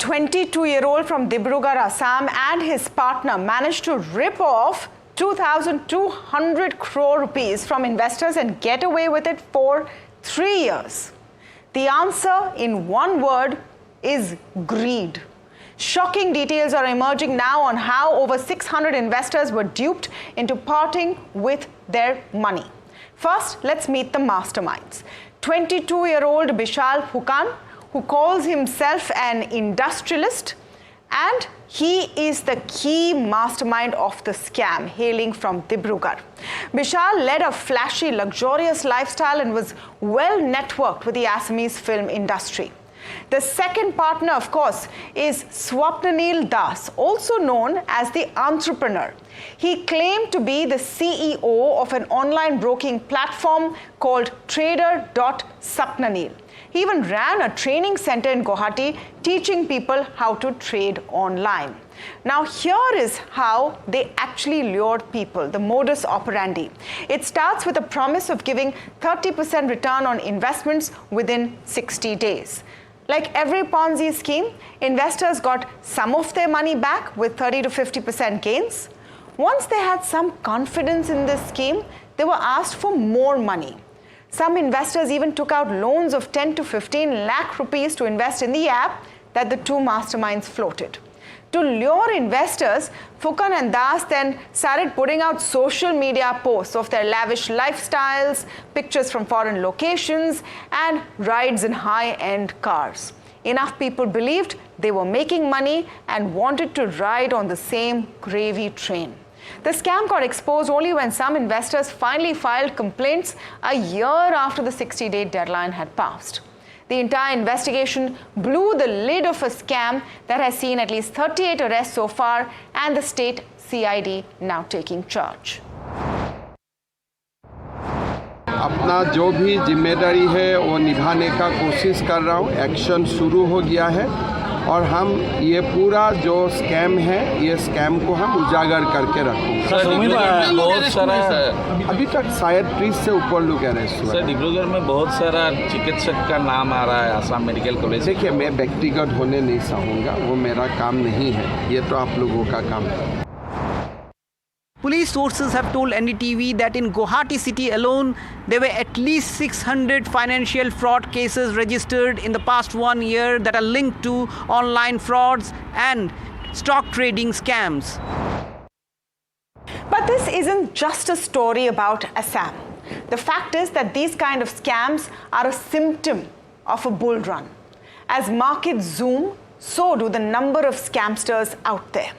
22-year-old from Dibrugarh, Assam and his partner managed to rip off 2,200 crore rupees from investors and get away with it for 3 years? The answer in one word is greed. Shocking details are emerging now on how over 600 investors were duped into parting with their money. First, let's meet the masterminds. 22-year-old Bishal Phukan, who calls himself an industrialist, and he is the key mastermind of the scam, hailing from Dibrugarh. Bishal led a flashy, luxurious lifestyle and was well networked with the Assamese film industry. The second partner, of course, is Swapnanil Das, also known as the entrepreneur. He claimed to be the CEO of an online broking platform called trader.sapnanil. He even ran a training center in Guwahati teaching people how to trade online. Now, here is how they actually lured people, the modus operandi. It starts with a promise of giving 30% return on investments within 60 days. Like every Ponzi scheme, investors got some of their money back with 30 to 50% gains. Once they had some confidence in this scheme, they were asked for more money. Some investors even took out loans of 10 to 15 lakh rupees to invest in the app that the two masterminds floated. To lure investors, Phukan and Das then started putting out social media posts of their lavish lifestyles, pictures from foreign locations, and rides in high-end cars. Enough people believed they were making money and wanted to ride on the same gravy train. The scam got exposed only when some investors finally filed complaints a year after the 60-day deadline had passed. The entire investigation blew the lid of a scam that has seen at least 38 arrests so far, and the state CID now taking charge. अपना जो भी जिम्मेदारी है वो निभाने का कोशिश कर रहा हूँ। एक्शन शुरू हो गया है और हम ये पूरा जो स्कैम है, ये स्कैम को हम उजागर करके रखेंगे। सर, बहुत सारा अभी तक शायद 30 से ऊपर लोग अरेस्ट हुए। सर, डिब्रूगढ़ में बहुत सारा चिकित्सक का नाम आ रहा है, आसाम मेडिकल कॉलेज। देखिए, मैं व्यक्तिगत होने नहीं चाहूँगा, वो मेरा काम नहीं है, ये तो आप लोगों का काम है। Police sources have told NDTV that in Guwahati city alone, there were at least 600 financial fraud cases registered in the past 1 year that are linked to online frauds and stock trading scams. But this isn't just a story about Assam. The fact is that these kind of scams are a symptom of a bull run. As markets zoom, so do the number of scamsters out there.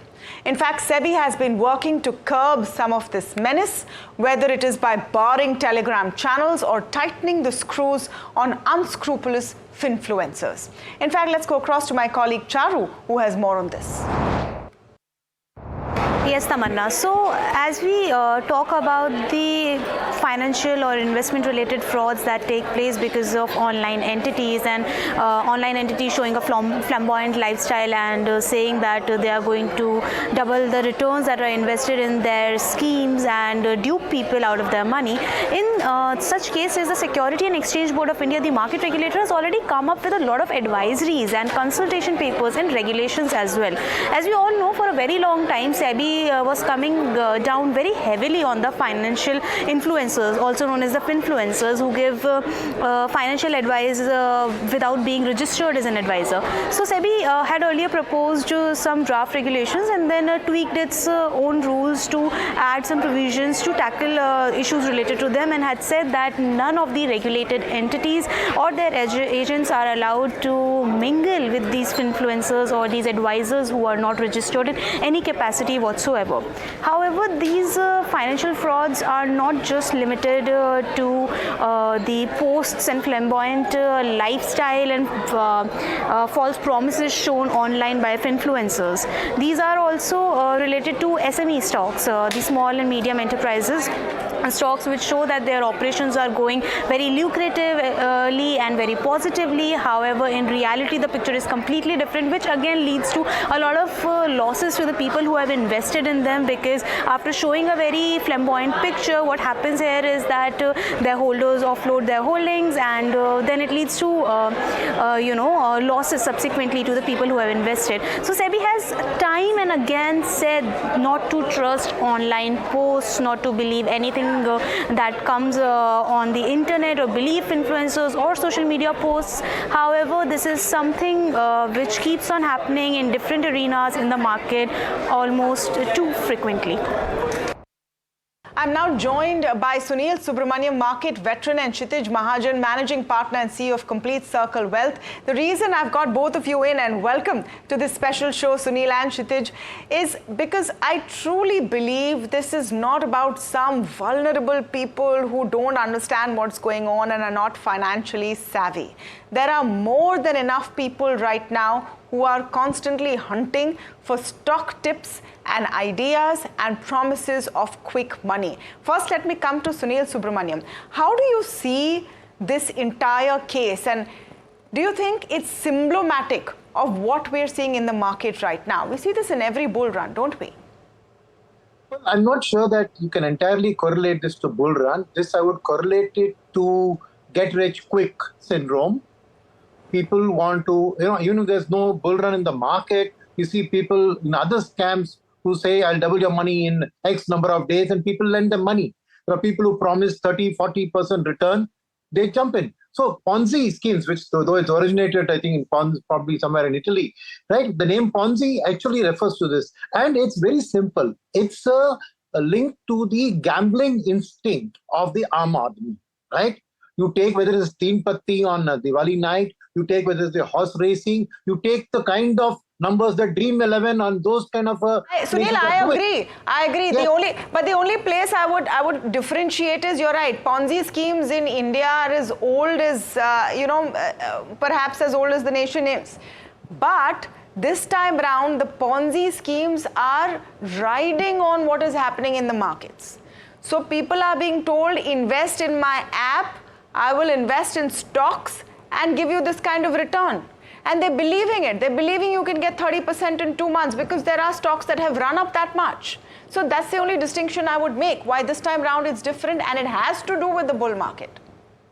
In fact, SEBI has been working to curb some of this menace, whether it is by barring Telegram channels or tightening the screws on unscrupulous finfluencers. In fact, let's go across to my colleague Charu, who has more on this. Yes, Tamanna. So, as we talk about the financial or investment-related frauds that take place because of online entities and online entities showing a flamboyant lifestyle and saying that they are going to double the returns that are invested in their schemes and dupe people out of their money. In such cases, the Security and Exchange Board of India, the market regulator, has already come up with a lot of advisories and consultation papers and regulations as well. As we all know, for a very long time, SEBI was coming down very heavily on the financial influencers, also known as the finfluencers, who give financial advice without being registered as an advisor. So SEBI had earlier proposed some draft regulations and then tweaked its own rules to add some provisions to tackle issues related to them, and had said that none of the regulated entities or their agents are allowed to mingle with these finfluencers or these advisors who are not registered in any capacity whatsoever. However, these financial frauds are not just limited to the posts and flamboyant lifestyle and false promises shown online by influencers. These are also related to SME stocks, the small and medium enterprises stocks which show that their operations are going very lucratively and very positively. However, in reality, the picture is completely different, which again leads to a lot of losses to the people who have invested in them, because after showing a very flamboyant picture, what happens here is that their holders offload their holdings, and then it leads to losses subsequently to the people who have invested. So SEBI has time and again said not to trust online posts, not to believe anything that comes on the internet, or believe influencers or social media posts. However, this is something which keeps on happening in different arenas in the market almost too frequently. I'm now joined by Sunil Subramaniam, market veteran, and Kshitij Mahajan, managing partner and CEO of Complete Circle Wealth. The reason I've got both of you in, and welcome to this special show, Sunil and Kshitij, is because I truly believe this is not about some vulnerable people who don't understand what's going on and are not financially savvy. There are more than enough people right now who are constantly hunting for stock tips and ideas and promises of quick money. First, let me come to Sunil Subramaniam. How do you see this entire case, and do you think it's symptomatic of what we're seeing in the market right now? We see this in every bull run, don't we? Well, I'm not sure that you can entirely correlate this to bull run. This I would correlate it to get rich quick syndrome. People want to, even if there's no bull run in the market, you see people in other scams who say, I'll double your money in X number of days, and people lend them money. There are people who promise 30-40% return, they jump in. So Ponzi schemes, which though it's originated, I think, in Ponzi, probably somewhere in Italy, right? The name Ponzi actually refers to this. And it's very simple. It's a link to the gambling instinct of the Aam Aadmi, right? You take whether it's teen patti on Diwali night, you take whether it's the horse racing, you take the kind of numbers that Dream 11 on those kind of Sunil, I agree. Yes. The only place I would differentiate is, you're right, Ponzi schemes in India are as old as perhaps as old as the nation is. But this time round, the Ponzi schemes are riding on what is happening in the markets. So people are being told, invest in my app, I will invest in stocks and give you this kind of return. And they're believing it. They're believing you can get 30% in 2 months, because there are stocks that have run up that much. So that's the only distinction I would make. Why this time round it's different, and it has to do with the bull market.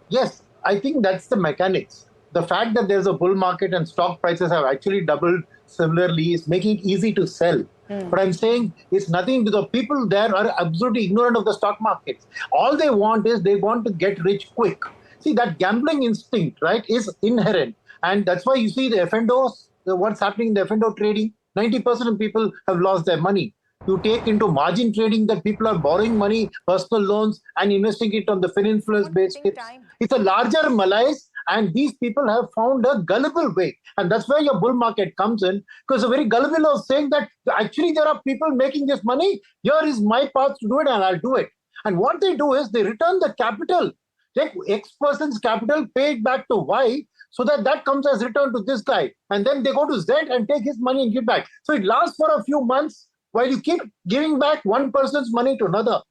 Yes, I think that's the mechanics. The fact that there's a bull market and stock prices have actually doubled similarly is making it easy to sell. But I'm saying it's nothing to the people there are absolutely ignorant of the stock markets. All they want is they want to get rich quick. See, that gambling instinct, right, is inherent. And that's why you see the F&Os, what's happening in the F&O trading, 90% of people have lost their money. You take into margin trading that people are borrowing money, personal loans, and investing it on the influence-based tips. It's a larger malaise, and these people have found a gullible way. And that's where your bull market comes in, because a very gullible of saying that actually there are people making this money, here is my path to do it, and I'll do it. And what they do is they return the capital. Take X person's capital, pay it back to Y, so that comes as return to this guy. And then they go to Z and take his money and give back. So it lasts for a few months while you keep giving back one person's money to another.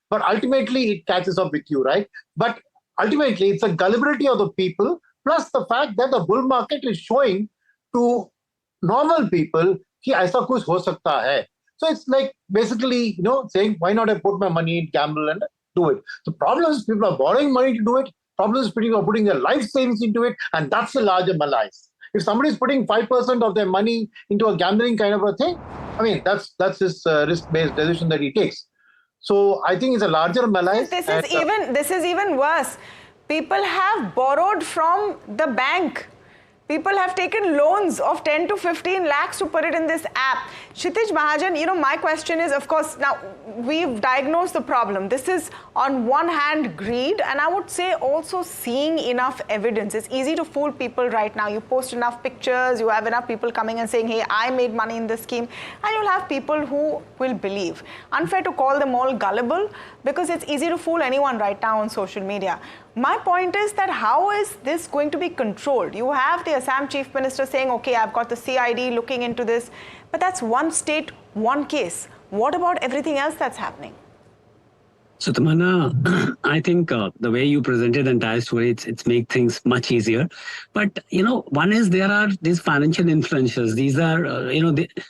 But ultimately, it catches up with you, right? But ultimately, it's a gullibility of the people, plus the fact that the bull market is showing to normal people, ki aisa kuch ho sakta hai. So it's like basically, saying, why not I put my money in, gamble and do it. The problem is people are borrowing money to do it. Problem is people are putting their life savings into it, and that's a larger malaise. If somebody is putting 5% of their money into a gambling kind of a thing, I mean, that's his risk-based decision that he takes. So I think it's a larger malaise. This is even worse. People have borrowed from the bank. People have taken loans of 10 to 15 lakhs to put it in this app. Kshitij Mahajan, my question is, of course, now we've diagnosed the problem. This is on one hand greed, and I would say also seeing enough evidence. It's easy to fool people right now. You post enough pictures, you have enough people coming and saying, hey, I made money in this scheme, and you'll have people who will believe. Unfair to call them all gullible, because it's easy to fool anyone right now on social media. My point is that how is this going to be controlled? You have the Assam Chief Minister saying, okay, I've got the CID looking into this, but that's one state, one case. What about everything else that's happening? So Tamanna, I think the way you presented the entire story, it's make things much easier. But one is there are these financial influencers. These are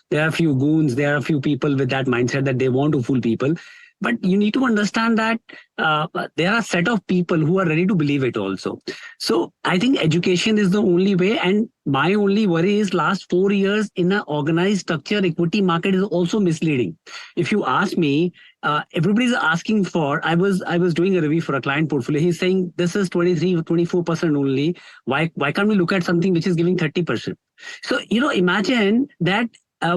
there are a few goons, there are a few people with that mindset that they want to fool people. But you need to understand that there are a set of people who are ready to believe it also. So I think education is the only way. And my only worry is last 4 years in an organized structure, equity market is also misleading. If you ask me, everybody's asking for, I was doing a review for a client portfolio. He's saying this is 23-24% only. Why can't we look at something which is giving 30%? So, imagine that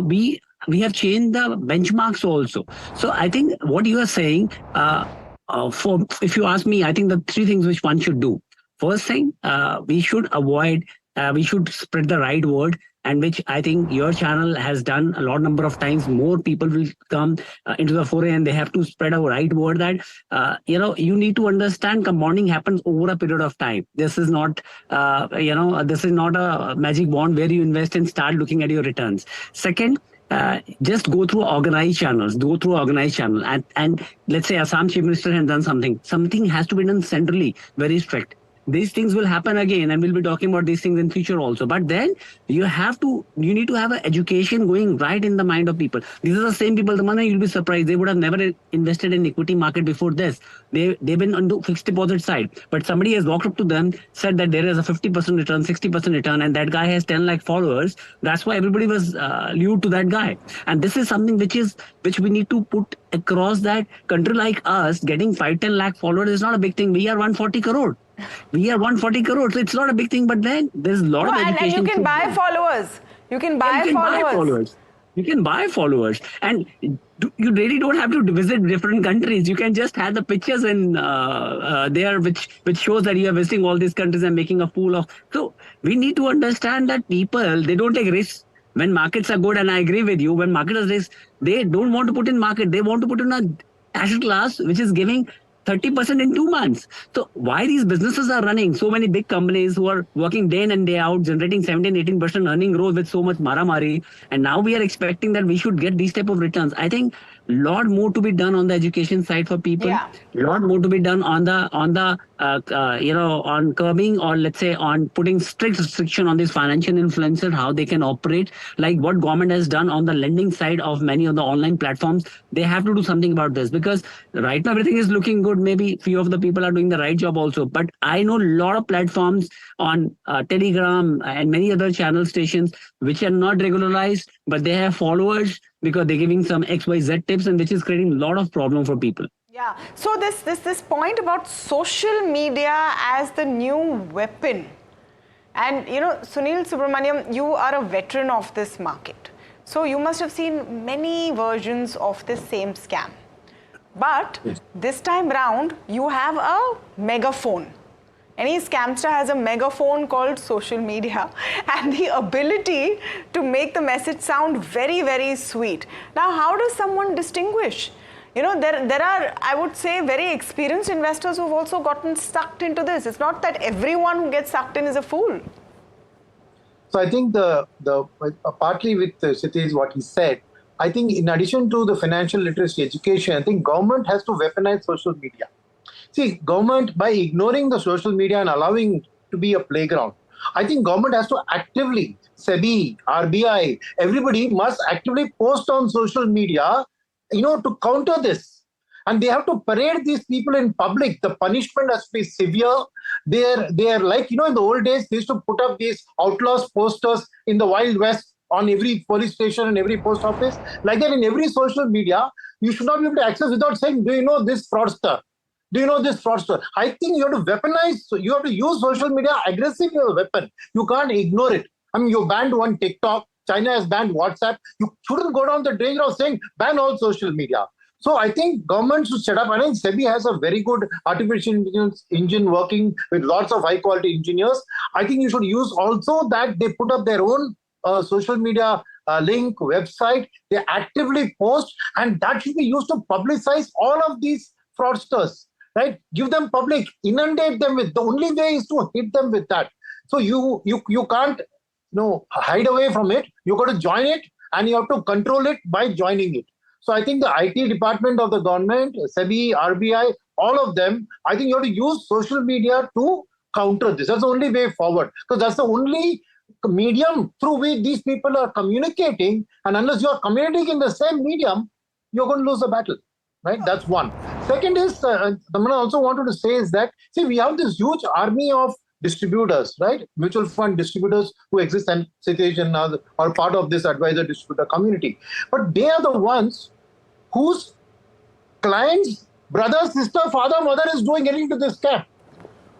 we have changed the benchmarks also. So I think what you are saying, if you ask me, I think the three things which one should do. First thing, we should avoid, we should spread the right word, and which I think your channel has done a lot number of times. More people will come into the foray, and they have to spread a right word that, you need to understand compounding happens over a period of time. This is not, this is not a magic wand where you invest and start looking at your returns. Second, just go through organized channels, and let's say Assam Chief Minister has done something has to be done centrally, very strict. These things will happen again, and we'll be talking about these things in future also. But then you need to have an education going right in the mind of people. These are the same people, the money, you'll be surprised, they would have never invested in equity market before this. They've been on the fixed deposit side, but somebody has walked up to them, said that there is a 50% return, 60% return, and that guy has 10 lakh followers. That's why everybody was lured to that guy. And this is something which we need to put across, that country like us getting 5-10 lakh followers is not a big thing. We are 140 crore. We are 140 crores, so it's not a big thing. But then there's a lot of education. And you can buy followers. You can buy followers. You can buy followers, and you really don't have to visit different countries. You can just have the pictures in there, which shows that you are visiting all these countries and making a fool of. So we need to understand that people, they don't take risks. When markets are good, and I agree with you, when market is risk, they don't want to put in market. They want to put in a asset class which is giving 30% in 2 months. So why these businesses are running? So many big companies who are working day in and day out, generating 17-18% earning growth with so much maramari. And now we are expecting that we should get these type of returns. I think a lot more to be done on the education side for people. A lot more to be done on on curbing, or let's say on putting strict restriction on these financial influencers, how they can operate, like what government has done on the lending side of many of the online platforms. They have to do something about this, because right now everything is looking good. Maybe few of the people are doing the right job also, but I know a lot of platforms on Telegram and many other channel stations which are not regularized, but they have followers because they're giving some XYZ tips, and which is creating a lot of problem for people. Yeah. So this point about social media as the new weapon, and Sunil Subramaniam, you are a veteran of this market, so you must have seen many versions of this same scam. But this time round, you have a megaphone. Any scamster has a megaphone called social media, and the ability to make the message sound very, very sweet. Now, how does someone distinguish? There are, I would say, very experienced investors who've also gotten sucked into this. It's not that everyone who gets sucked in is a fool. So I think partly with Sitish, what he said, I think in addition to the financial literacy education, I think government has to weaponize social media. See, government, by ignoring the social media and allowing it to be a playground, I think government has to actively, SEBI, RBI, everybody must actively post on social media, to counter this. And they have to parade these people in public. The punishment has to be severe. They are like, in the old days, they used to put up these outlaws posters in the Wild West on every police station and every post office. Like that, in every social media, you should not be able to access without saying, do you know this fraudster? Do you know this fraudster? I think you have to weaponize, you have to use social media aggressively as a weapon. You can't ignore it. I mean, you banned one TikTok, China has banned WhatsApp. You shouldn't go down the danger of saying ban all social media. So I think government should set up, and I think SEBI has a very good artificial intelligence engine working with lots of high quality engineers. I think you should use also that they put up their own social media link, website, they actively post, and that should be used to publicize all of these fraudsters. Right? Give them public, inundate them with. The only way is to hit them with that. So you can't hide away from it. You got to join it, and you have to control it by joining it. So I think the IT department of the government, SEBI, RBI, all of them, I think you have to use social media to counter this. That's the only way forward, because that's the only medium through which these people are communicating. And unless you are communicating in the same medium, you're going to lose the battle, right? That's one. Second is, Tamana also wanted to say is that, see, we have this huge army of distributors, right? Mutual fund distributors who exist and situation are part of this advisor distributor community. But they are the ones whose clients, brother, sister, father, mother is doing getting into this scam.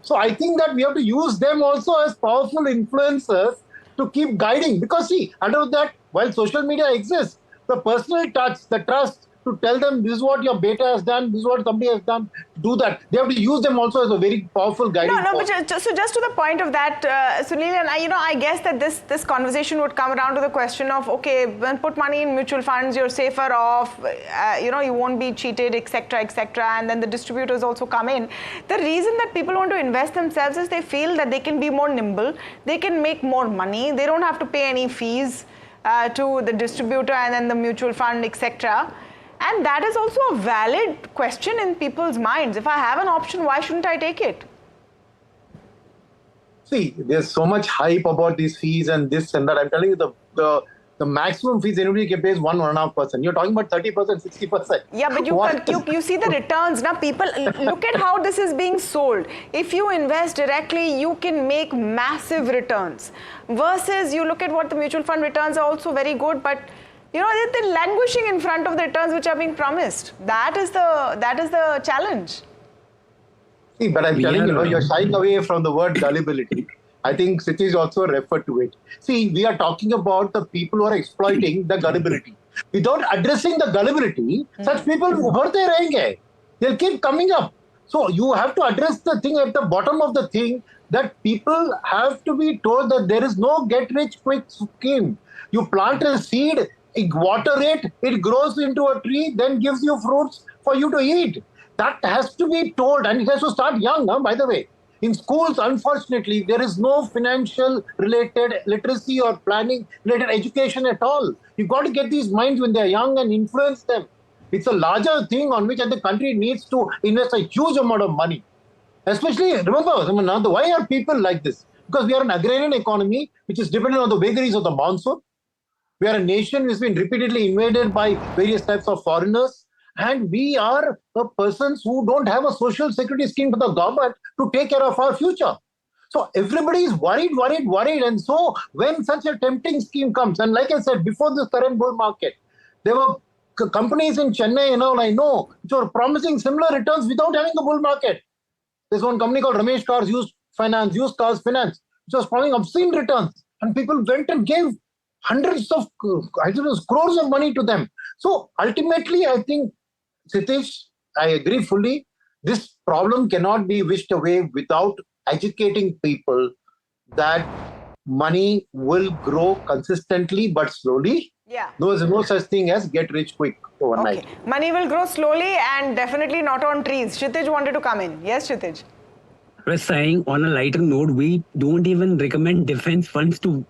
So I think that we have to use them also as powerful influencers to keep guiding. Because see, under that, while social media exists, the personal touch, the trust, to tell them this is what your beta has done, this is what somebody has done, do that. They have to use them also as a very powerful guiding force. But just to the point of that, Sunil, and I guess that this conversation would come around to the question of, okay, when put money in mutual funds, you're safer off, you won't be cheated, etc., and then the distributors also come in. The reason that people want to invest themselves is they feel that they can be more nimble, they can make more money, they don't have to pay any fees to the distributor and then the mutual fund, etc. And that is also a valid question in people's minds. If I have an option, why shouldn't I take it? See, there's so much hype about these fees and this and that. I'm telling you, the maximum fees anybody can pay is 1.5%. You're talking about 30%, 60%. Yeah, but you see the returns. Now, people, look at how this is being sold. If you invest directly, you can make massive returns. Versus you look at what the mutual fund returns are also very good, but they're languishing in front of the returns which are being promised. That is the challenge. See, but I'm telling you, you're shying away from the word gullibility. I think Sitish also referred to it. See, we are talking about the people who are exploiting the gullibility. Without addressing the gullibility, such people ubharte rahenge. They'll keep coming up. So you have to address the thing at the bottom of the thing, that people have to be told that there is no get-rich-quick scheme. You plant a seed, water it, it grows into a tree, then gives you fruits for you to eat. That has to be told, and it has to start young, by the way. In schools, unfortunately, there is no financial related literacy or planning related education at all. You've got to get these minds when they're young and influence them. It's a larger thing on which the country needs to invest a huge amount of money. Especially, remember, why are people like this? Because we are an agrarian economy which is dependent on the vagaries of the monsoon. We are a nation which has been repeatedly invaded by various types of foreigners. And we are the persons who don't have a social security scheme for the government to take care of our future. So everybody is worried. And so when such a tempting scheme comes, and like I said, before this current bull market, there were companies in Chennai, I know, which were promising similar returns without having a bull market. There's one company called Ramesh Cars Used Cars Finance, which was promising obscene returns. And people went and gave hundreds of, crores of money to them. So ultimately, I think, Sitish, I agree fully. This problem cannot be wished away without educating people that money will grow consistently but slowly. Yeah. There is no such thing as get rich quick overnight. Okay. Money will grow slowly and definitely not on trees. Kshitij wanted to come in. Yes, Kshitij. I was saying, on a lighter note, we don't even recommend defense funds to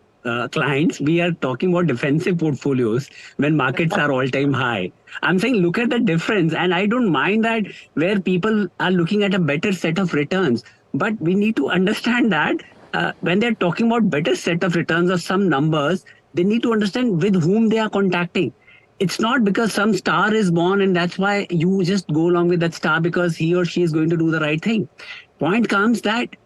clients. We are talking about defensive portfolios when markets are all-time high. I'm saying look at the difference, and I don't mind that where people are looking at a better set of returns. But we need to understand that when they're talking about better set of returns or some numbers, they need to understand with whom they are contacting. It's not because some star is born and that's why you just go along with that star because he or she is going to do the right thing. Point comes that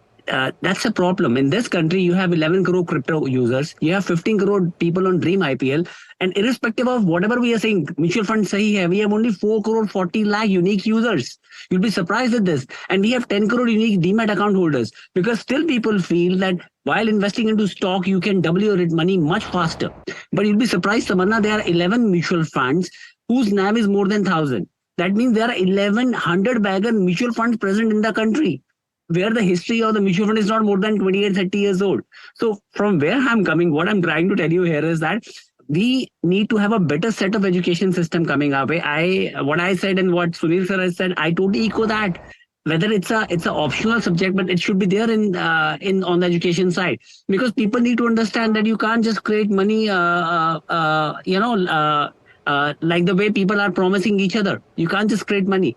that's a problem. In this country, you have 11 crore crypto users. You have 15 crore people on Dream IPL. And irrespective of whatever we are saying, mutual fund sahi hai, we have only 4 crore 40 lakh unique users. You'll be surprised at this. And we have 10 crore unique Demat account holders. Because still people feel that while investing into stock, you can double your money much faster. But you'll be surprised, Tamanna, there are 11 mutual funds whose NAV is more than 1,000. That means there are 1,100 bagger mutual funds present in the country, where the history of the mutual fund is not more than 28, 30 years old. So from where I'm coming, what I'm trying to tell you here is that we need to have a better set of education system coming our way. What I said and what Sunil sir has said, I totally echo that. Whether it's an optional subject, but it should be there on the education side, because people need to understand that you can't just create money, like the way people are promising each other. You can't just create money.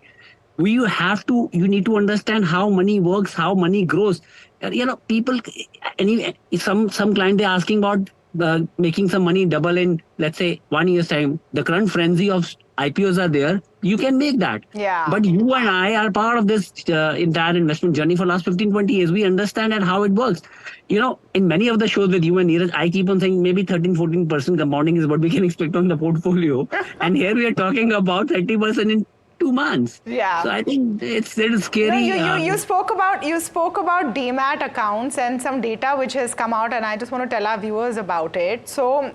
You need to understand how money works, how money grows. People, some client, they're asking about making some money double in, let's say, 1 year's time. The current frenzy of IPOs are there. You can make that. Yeah. But you and I are part of this entire investment journey for last 15, 20 years. We understand and how it works. In many of the shows with you and Neeraj, I keep on saying maybe 13, 14% compounding is what we can expect on the portfolio. And here we are talking about 30% in 2 months. Yeah. So I think it's a little scary. You spoke about demat accounts and some data which has come out, and I just want to tell our viewers about it. So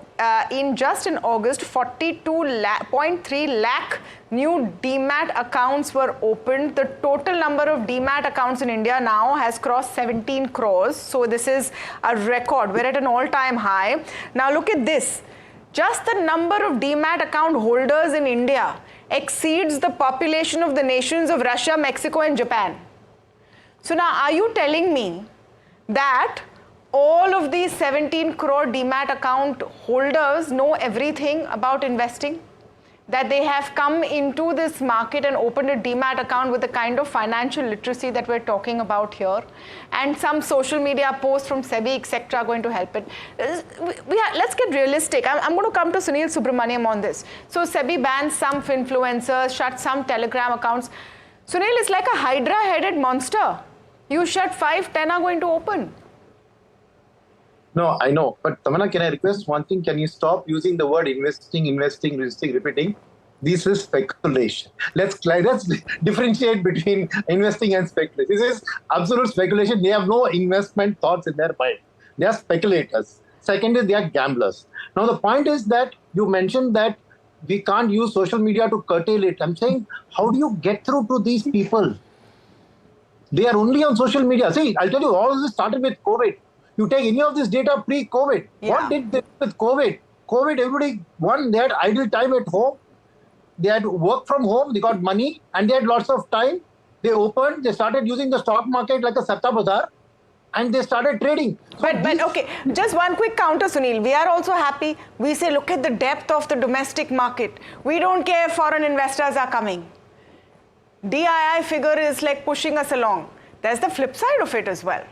in August, 42.3 lakh new demat accounts were opened. The total number of demat accounts in India now has crossed 17 crores. So this is a record. We're at an all-time high. Now look at this. Just the number of demat account holders in India exceeds the population of the nations of Russia, Mexico, and Japan. So now, are you telling me that all of these 17 crore demat account holders know everything about investing? That they have come into this market and opened a demat account with the kind of financial literacy that we're talking about here, and some social media posts from SEBI, etc., are going to help it. Let's get realistic. I'm going to come to Sunil Subramaniam on this. So SEBI bans some influencers, shuts some Telegram accounts. Sunil, it's like a hydra-headed monster. You shut 5, 10 are going to open. No, I know. But Tamanna, can I request one thing? Can you stop using the word investing, repeating? This is speculation. Let's differentiate between investing and speculation. This is absolute speculation. They have no investment thoughts in their mind. They are speculators. Second is they are gamblers. Now, the point is that you mentioned that we can't use social media to curtail it. I'm saying, how do you get through to these people? They are only on social media. See, I'll tell you, all of this started with COVID. You take any of this data pre-COVID. Yeah. What did they do with COVID? COVID, everybody, they had idle time at home. They had work from home. They got money and they had lots of time. They opened, they started using the stock market like a Satta Bazaar, and they started trading. So but okay, just one quick counter, Sunil. We are also happy. We say, look at the depth of the domestic market. We don't care if foreign investors are coming. DII figure is like pushing us along. There's the flip side of it as well.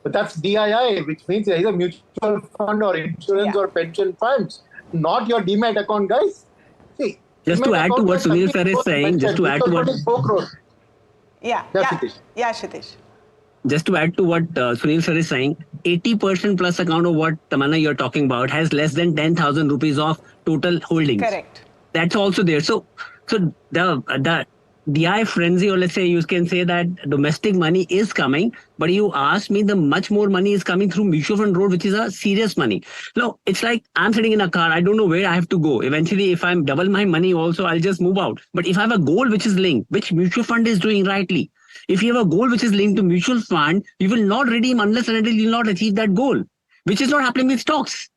But that's DII, which means either mutual fund or insurance or pension funds, not your demat account, guys. See, just to add to what Sunil sir is saying, Kshitish. Just to add to what Sunil sir is saying, 80% plus account of what Tamanna you're talking about has less than 10,000 rupees of total holdings. Correct. That's also there. So the DI frenzy, or let's say you can say that domestic money is coming, but you asked me, the much more money is coming through mutual fund route, which is a serious money. No, it's like I'm sitting in a car. I don't know where I have to go. Eventually, if I'm double my money also, I'll just move out. But if I have a goal which is linked, which mutual fund is doing rightly, if you have a goal which is linked to mutual fund, you will not redeem unless and until you not achieve that goal, which is not happening with stocks.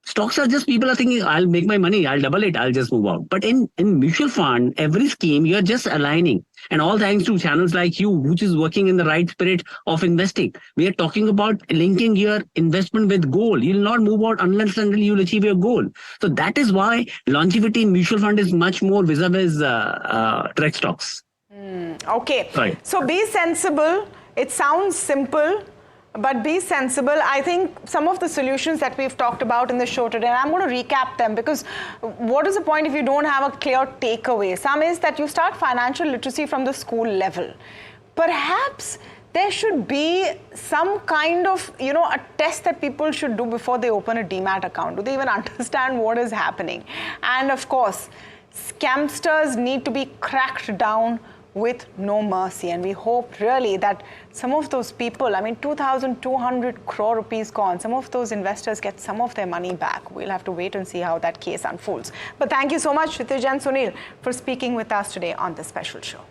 Stocks are just, people are thinking, I'll make my money, I'll double it, I'll just move out. But in mutual fund, every scheme, you're just aligning. And all thanks to channels like you, which is working in the right spirit of investing. We are talking about linking your investment with goal. You'll not move out unless and until you'll achieve your goal. So that is why longevity in mutual fund is much more vis-a-vis direct stocks. Okay. Right. So be sensible. It sounds simple, but be sensible. I think some of the solutions that we've talked about in the show today, and I'm going to recap them, because what is the point if you don't have a clear takeaway? Some is that you start financial literacy from the school level. Perhaps there should be some kind of, a test that people should do before they open a demat account. Do they even understand what is happening? And of course, scamsters need to be cracked down with no mercy, and we hope really that some of those people, 2,200 crore rupees gone, some of those investors get some of their money back. We'll have to wait and see how that case unfolds. But thank you so much, Kshitij and Sunil, for speaking with us today on this special show.